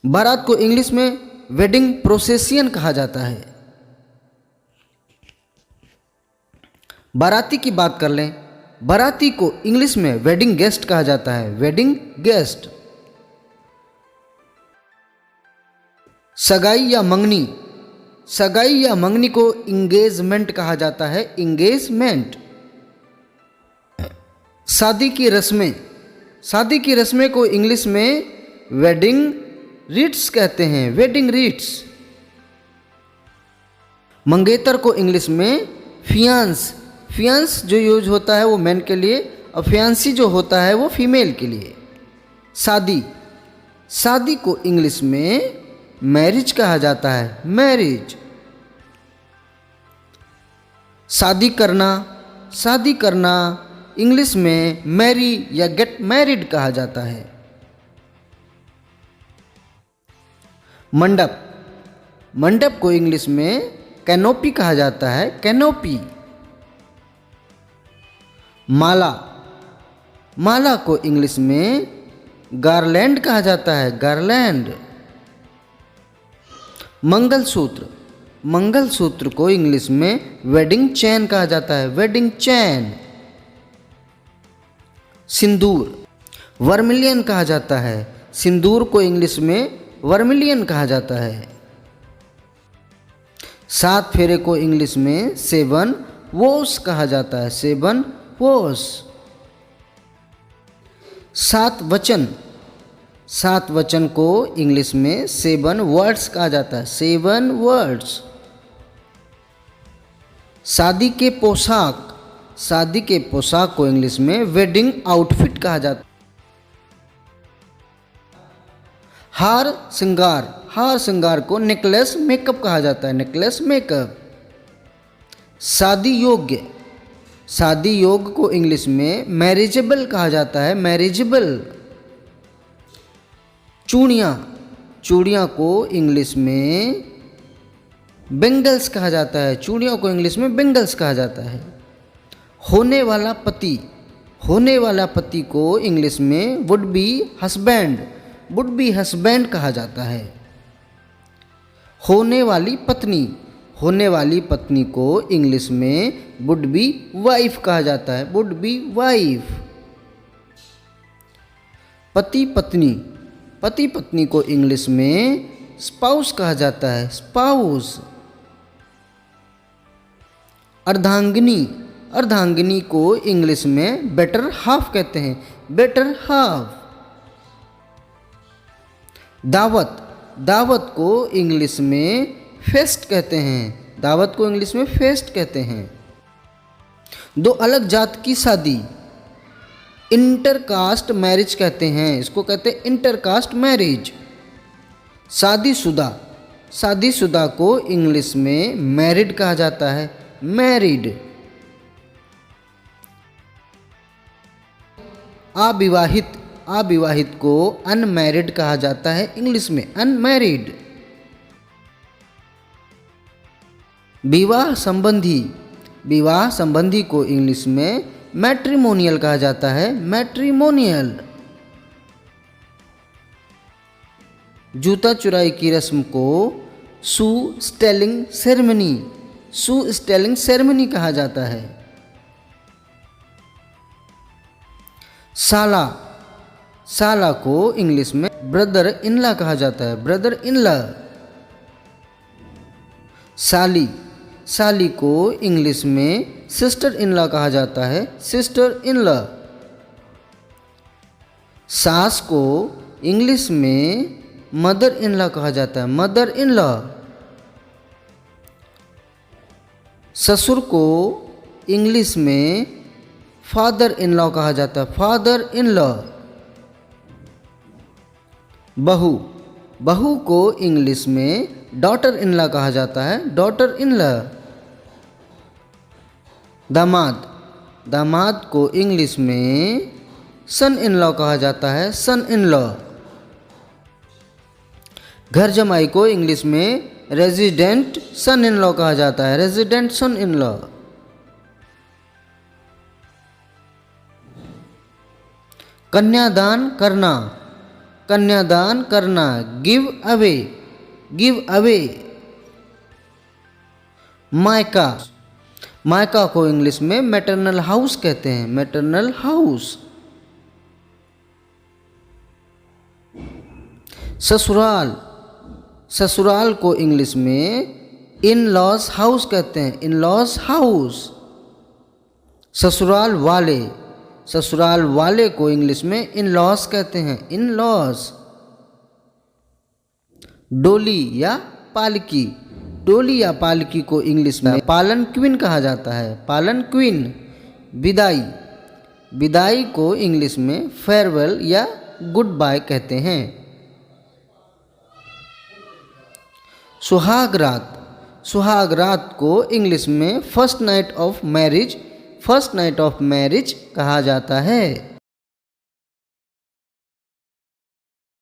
बारात को इंग्लिश में वेडिंग प्रोसेसियन कहा जाता है। बाराती की बात कर लें, बाराती को इंग्लिश में वेडिंग गेस्ट कहा जाता है, वेडिंग गेस्ट। सगाई या मंगनी, सगाई या मंगनी को इंगेजमेंट कहा जाता है, इंगेजमेंट। शादी की रस्में, शादी की रस्में को इंग्लिश में वेडिंग रिट्स कहते हैं, वेडिंग रिट्स। मंगेतर को इंग्लिश में फियांस, फियांस जो यूज होता है वो मैन के लिए और फियांसी जो होता है वो फीमेल के लिए। शादी, शादी को इंग्लिश में मैरिज कहा जाता है, मैरिज। शादी करना, शादी करना इंग्लिश में मैरी या गेट मैरिड कहा जाता है। मंडप, मंडप को इंग्लिश में कैनोपी कहा जाता है, कैनोपी। माला, माला को इंग्लिश में गारलैंड कहा जाता है, गारलैंड। मंगलसूत्र, मंगलसूत्र को इंग्लिश में वेडिंग चैन कहा जाता है, वेडिंग चैन। सिंदूर, वर्मिलियन कहा जाता है, सिंदूर को इंग्लिश में वर्मिलियन कहा जाता है। 7 फेरे को इंग्लिश में 7 वोस कहा जाता है, 7 वोस। 7 वचन, 7 वचन को इंग्लिश में 7 वर्ड्स कहा जाता है, 7 वर्ड्स। शादी के पोशाक, शादी के पोशाक को इंग्लिश में वेडिंग आउटफिट कहा जाता है। हार श्रृंगार, हार श्रृंगार को नेकलेस मेकअप कहा जाता है, नेकलेस मेकअप। शादी योग्य, शादी योग्य को इंग्लिश में मैरिजेबल कहा जाता है, मैरिजेबल। चूड़ियाँ, चूड़ियाँ को इंग्लिश में बेंगल्स कहा जाता है, चूड़ियों को इंग्लिश में बेंगल्स कहा जाता है। होने वाला पति, होने वाला पति को इंग्लिश में would be husband, would be husband कहा जाता है। होने वाली पत्नी, होने वाली पत्नी को इंग्लिश में वुड बी वाइफ कहा जाता है, वुड बी वाइफ। पति पत्नी, पति पत्नी को इंग्लिश में स्पाउस कहा जाता है, स्पाउस। अर्धांगिनी, अर्धांगिनी को इंग्लिश में बेटर हाफ कहते हैं, बेटर हाफ। दावत, दावत को इंग्लिश में फेस्ट कहते हैं, दावत को इंग्लिश में फेस्ट कहते हैं। 2 अलग जात की शादी, इंटरकास्ट मैरिज कहते हैं, इसको कहते हैं इंटरकास्ट मैरिज। शादीशुदा, शादीशुदा को इंग्लिश में मैरिड कहा जाता है, मैरिड। अविवाहित, अविवाहित को अनमैरिड कहा जाता है, इंग्लिश में अनमैरिड। विवाह संबंधी, विवाह संबंधी को इंग्लिश में मैट्रिमोनियल कहा जाता है, मैट्रिमोनियल। जूता चुराई की रस्म को शू स्टेलिंग सेरेमनी, शू स्टेलिंग सेरेमनी कहा जाता है। साला, साला को इंग्लिश में ब्रदर इन लॉ कहा जाता है, ब्रदर इन लॉ। साली, साली को इंग्लिश में सिस्टर इन लॉ कहा जाता है, सिस्टर इन लॉ। सास को इंग्लिश में मदर इन लॉ कहा जाता है, मदर इन लॉ। ससुर को इंग्लिश में फादर इन लॉ कहा जाता है, फादर इन लॉ। बहू, बहू को इंग्लिश में डॉटर इन लॉ कहा जाता है, डॉटर इन लॉ। दामाद, दामाद को इंग्लिश में सन इन लॉ कहा जाता है, सन इन लॉ। घर जमाई को इंग्लिश में रेजिडेंट सन इन लॉ कहा जाता है, रेजिडेंट सन इन लॉ। कन्यादान करना, कन्यादान करना, गिव अवे, गिव अवे। मायका, मायका को इंग्लिश में मैटरनल हाउस कहते हैं, मैटरनल हाउस। ससुराल, ससुराल को इंग्लिश में इन लॉज हाउस कहते हैं, इन लॉज हाउस। ससुराल वाले, ससुराल वाले को इंग्लिश में इन लॉज कहते हैं, इन लॉज। डोली या पालकी, डोली या पालकी को इंग्लिश में पालन क्वीन कहा जाता है, पालन क्वीन। विदाई, विदाई को इंग्लिश में फेयरवेल या गुड बाय कहते हैं। सुहाग रात, सुहाग रात को इंग्लिश में first night of marriage, first night of marriage कहा जाता है।